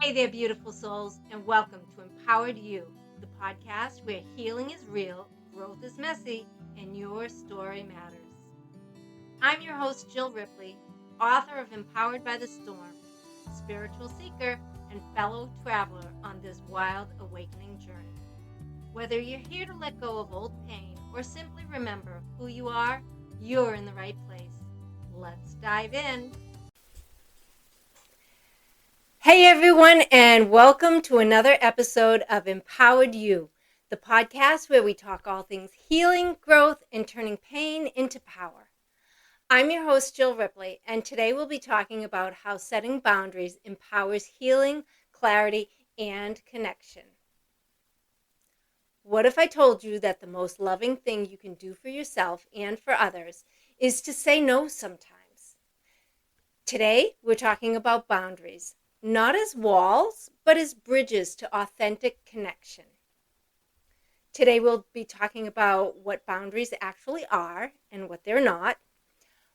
Hey there, beautiful souls, and welcome to Empowered You, the podcast where healing is real, growth is messy, and your story matters. I'm your host, Jill Ripley, author of Empowered by the Storm, spiritual seeker, and fellow traveler on this wild awakening journey. Whether you're here to let go of old pain or simply remember who you are, you're in the right place. Let's dive in. Hey everyone, and welcome to another episode of Empowered You, the podcast where we talk all things healing, growth, and turning pain into power. I'm your host, Jill Ripley, and today we'll be talking about how setting boundaries empowers healing, clarity, and connection. What if I told you that the most loving thing you can do for yourself and for others is to say no sometimes? Today, we're talking about boundaries. Not as walls, but as bridges to authentic connection. Today we'll be talking about what boundaries actually are and what they're not,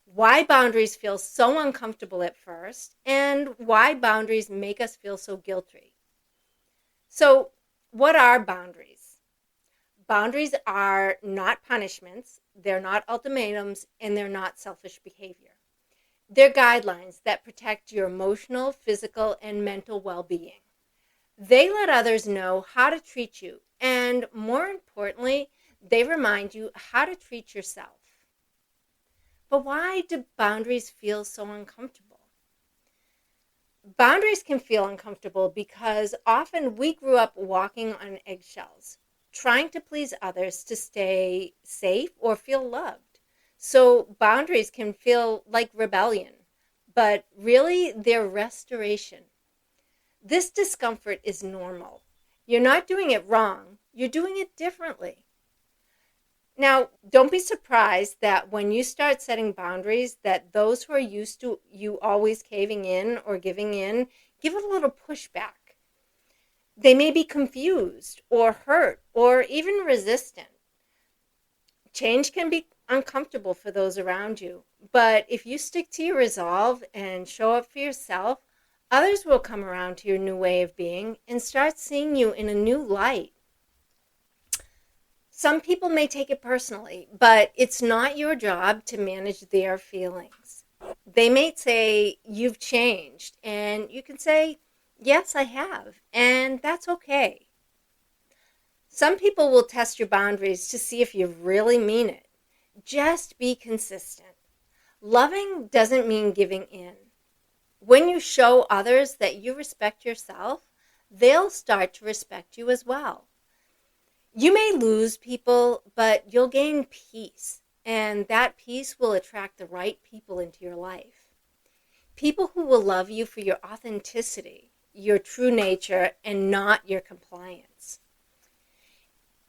why boundaries feel so uncomfortable at first, and why boundaries make us feel so guilty. So, what are boundaries? Boundaries are not punishments, they're not ultimatums, and they're not selfish behavior. They're guidelines that protect your emotional, physical, and mental well-being. They let others know how to treat you, and more importantly, they remind you how to treat yourself. But why do boundaries feel so uncomfortable? Boundaries can feel uncomfortable because often we grew up walking on eggshells, trying to please others to stay safe or feel loved. So boundaries can feel like rebellion, but really they're restoration. This discomfort is normal. You're not doing it wrong, you're doing it differently. Now, don't be surprised that when you start setting boundaries, that those who are used to you always caving in or giving in, give it a little pushback. They may be confused or hurt or even resistant. Change can be uncomfortable for those around you, but if you stick to your resolve and show up for yourself, others will come around to your new way of being and start seeing you in a new light. Some people may take it personally, but it's not your job to manage their feelings. They may say, "You've changed," and you can say, "Yes, I have," and that's okay. Some people will test your boundaries to see if you really mean it. Just be consistent. Loving doesn't mean giving in. When you show others that you respect yourself, they'll start to respect you as well. You may lose people, but you'll gain peace, and that peace will attract the right people into your life. People who will love you for your authenticity, your true nature, and not your compliance.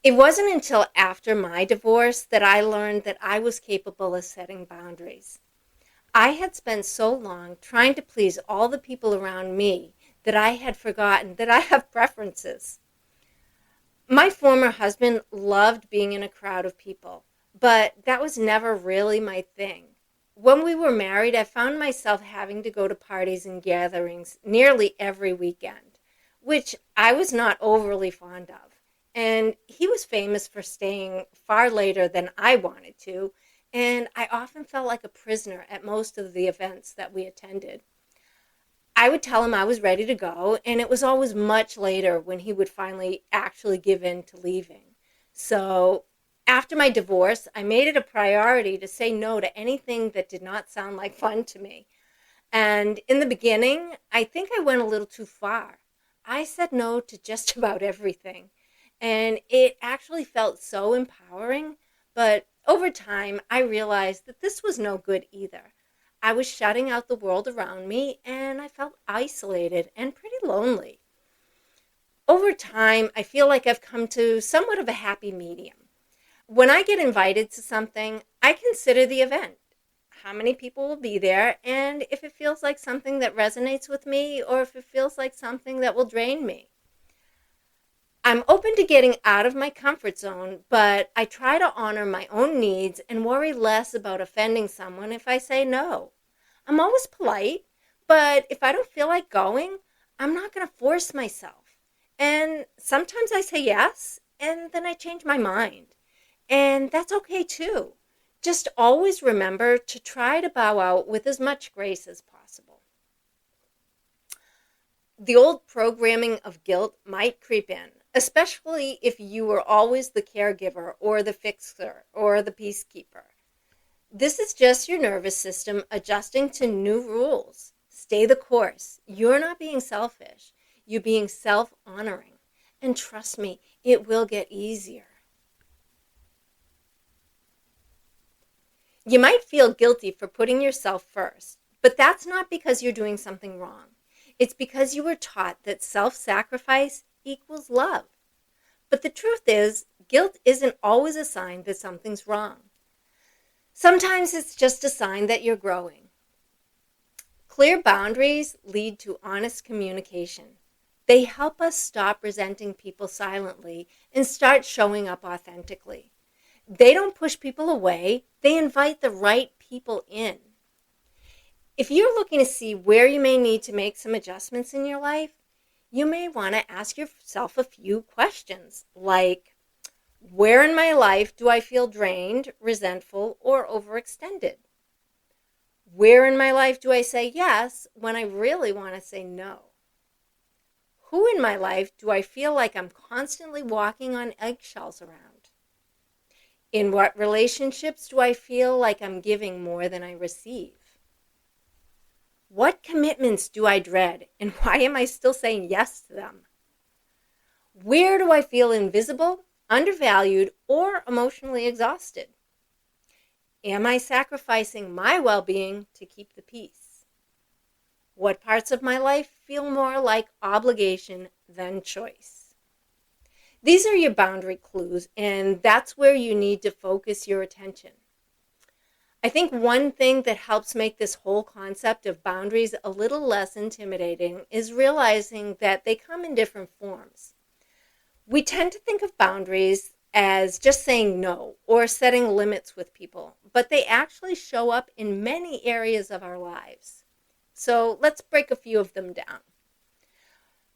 It wasn't until after my divorce that I learned that I was capable of setting boundaries. I had spent so long trying to please all the people around me that I had forgotten that I have preferences. My former husband loved being in a crowd of people, but that was never really my thing. When we were married, I found myself having to go to parties and gatherings nearly every weekend, which I was not overly fond of. And he was famous for staying far later than I wanted to, and I often felt like a prisoner at most of the events that we attended. I would tell him I was ready to go, and it was always much later when he would finally actually give in to leaving. So after my divorce, I made it a priority to say no to anything that did not sound like fun to me. And in the beginning, I think I went a little too far. I said no to just about everything. And it actually felt so empowering. But over time, I realized that this was no good either. I was shutting out the world around me, and I felt isolated and pretty lonely. Over time, I feel like I've come to somewhat of a happy medium. When I get invited to something, I consider the event. How many people will be there, and if it feels like something that resonates with me, or if it feels like something that will drain me. I'm open to getting out of my comfort zone, but I try to honor my own needs and worry less about offending someone if I say no. I'm always polite, but if I don't feel like going, I'm not going to force myself. And sometimes I say yes, and then I change my mind. And that's okay too. Just always remember to try to bow out with as much grace as possible. The old programming of guilt might creep in, especially if you were always the caregiver or the fixer or the peacekeeper. This is just your nervous system adjusting to new rules. Stay the course. You're not being selfish. You're being self-honoring. And trust me, it will get easier. You might feel guilty for putting yourself first, but that's not because you're doing something wrong. It's because you were taught that self-sacrifice equals love. But the truth is, guilt isn't always a sign that something's wrong. Sometimes it's just a sign that you're growing. Clear boundaries lead to honest communication. They help us stop resenting people silently and start showing up authentically. They don't push people away, they invite the right people in. If you're looking to see where you may need to make some adjustments in your life, you may want to ask yourself a few questions like, where in my life do I feel drained, resentful, or overextended? Where in my life do I say yes when I really want to say no? Who in my life do I feel like I'm constantly walking on eggshells around? In what relationships do I feel like I'm giving more than I receive? What commitments do I dread, and why am I still saying yes to them? Where do I feel invisible, undervalued, or emotionally exhausted? Am I sacrificing my well-being to keep the peace? What parts of my life feel more like obligation than choice? These are your boundary clues, and that's where you need to focus your attention. I think one thing that helps make this whole concept of boundaries a little less intimidating is realizing that they come in different forms. We tend to think of boundaries as just saying no or setting limits with people, but they actually show up in many areas of our lives. So let's break a few of them down.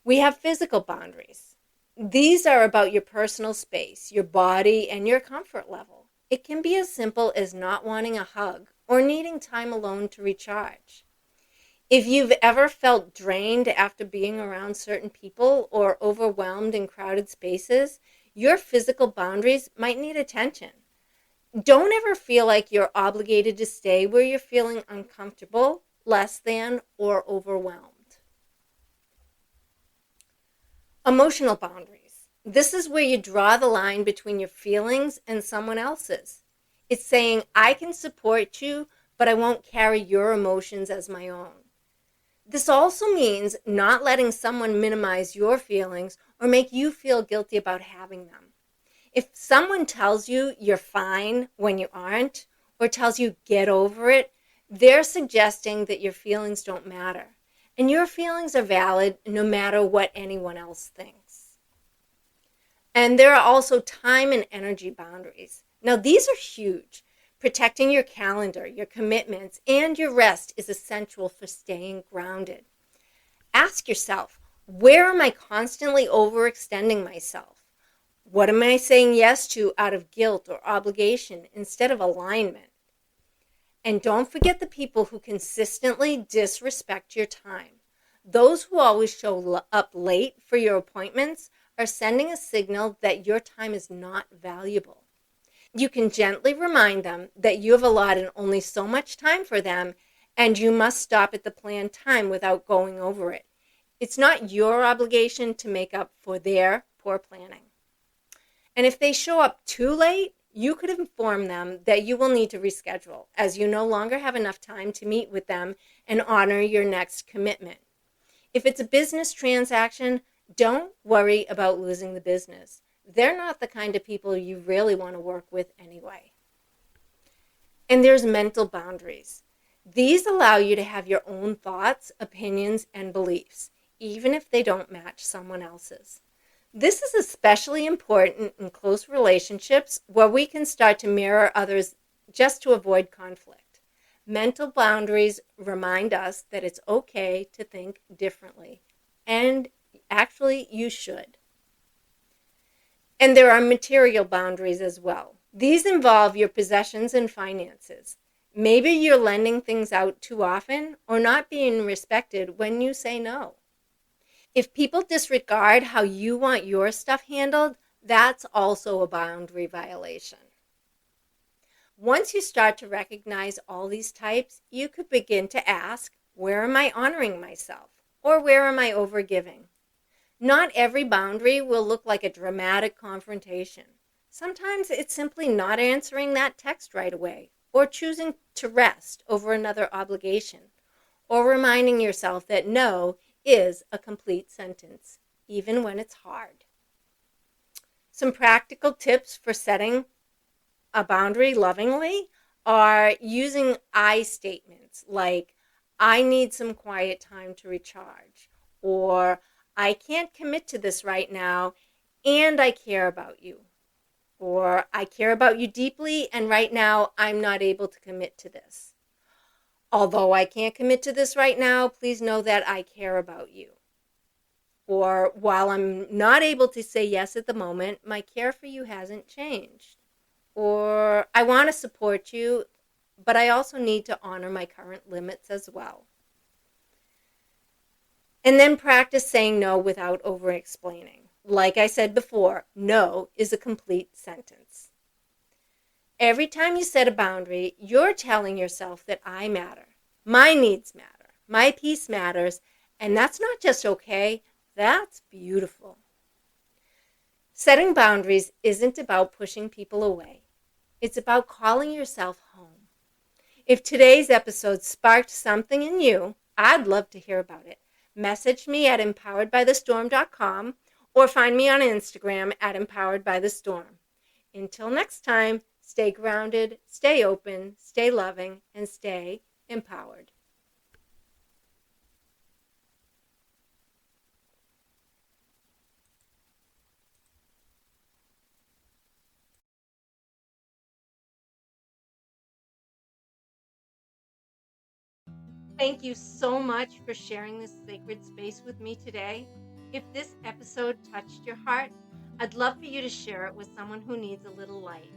We have physical boundaries. These are about your personal space, your body, and your comfort level. It can be as simple as not wanting a hug or needing time alone to recharge. If you've ever felt drained after being around certain people or overwhelmed in crowded spaces, your physical boundaries might need attention. Don't ever feel like you're obligated to stay where you're feeling uncomfortable, less than, or overwhelmed. Emotional boundaries. This is where you draw the line between your feelings and someone else's. It's saying, I can support you, but I won't carry your emotions as my own. This also means not letting someone minimize your feelings or make you feel guilty about having them. If someone tells you you're fine when you aren't, or tells you get over it, they're suggesting that your feelings don't matter. And your feelings are valid no matter what anyone else thinks. And there are also time and energy boundaries. Now, these are huge. Protecting your calendar, your commitments, and your rest is essential for staying grounded. Ask yourself, where am I constantly overextending myself? What am I saying yes to out of guilt or obligation instead of alignment? And don't forget the people who consistently disrespect your time. Those who always show up late for your appointments are sending a signal that your time is not valuable. You can gently remind them that you have allotted only so much time for them and you must stop at the planned time without going over it. It's not your obligation to make up for their poor planning. And if they show up too late, you could inform them that you will need to reschedule as you no longer have enough time to meet with them and honor your next commitment. If it's a business transaction, don't worry about losing the business. They're not the kind of people you really want to work with anyway. And there's mental boundaries. These allow you to have your own thoughts, opinions, and beliefs, even if they don't match someone else's. This is especially important in close relationships where we can start to mirror others just to avoid conflict. Mental boundaries remind us that it's okay to think differently and actually you should. And there are material boundaries as well. These involve your possessions and finances. Maybe you're lending things out too often or not being respected when you say no. If people disregard how you want your stuff handled, that's also a boundary violation. Once you start to recognize all these types, you could begin to ask, where am I honoring myself? Or where am I overgiving? Not every boundary will look like a dramatic confrontation. Sometimes it's simply not answering that text right away, or choosing to rest over another obligation, or reminding yourself that no is a complete sentence, even when it's hard. Some practical tips for setting a boundary lovingly are using I statements like, I need some quiet time to recharge, or I can't commit to this right now, and I care about you, or I care about you deeply, and right now I'm not able to commit to this. Although I can't commit to this right now, please know that I care about you. Or while I'm not able to say yes at the moment, my care for you hasn't changed. Or I want to support you, but I also need to honor my current limits as well. And then practice saying no without over-explaining. Like I said before, no is a complete sentence. Every time you set a boundary, you're telling yourself that I matter. My needs matter. My peace matters. And that's not just okay, that's beautiful. Setting boundaries isn't about pushing people away. It's about calling yourself home. If today's episode sparked something in you, I'd love to hear about it. Message me at empoweredbythestorm.com or find me on Instagram at empoweredbythestorm. Until next time, stay grounded, stay open, stay loving, and stay empowered. Thank you so much for sharing this sacred space with me today. If this episode touched your heart, I'd love for you to share it with someone who needs a little light.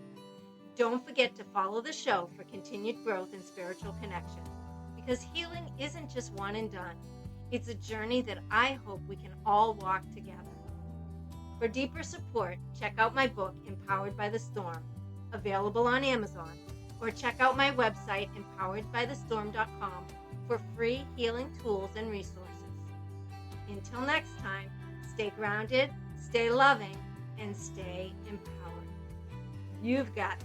Don't forget to follow the show for continued growth and spiritual connection, because healing isn't just one and done. It's a journey that I hope we can all walk together. For deeper support, check out my book, Empowered by the Storm, available on Amazon, or check out my website, empoweredbythestorm.com, for free healing tools and resources. Until next time, stay grounded, stay loving, and stay empowered. You've got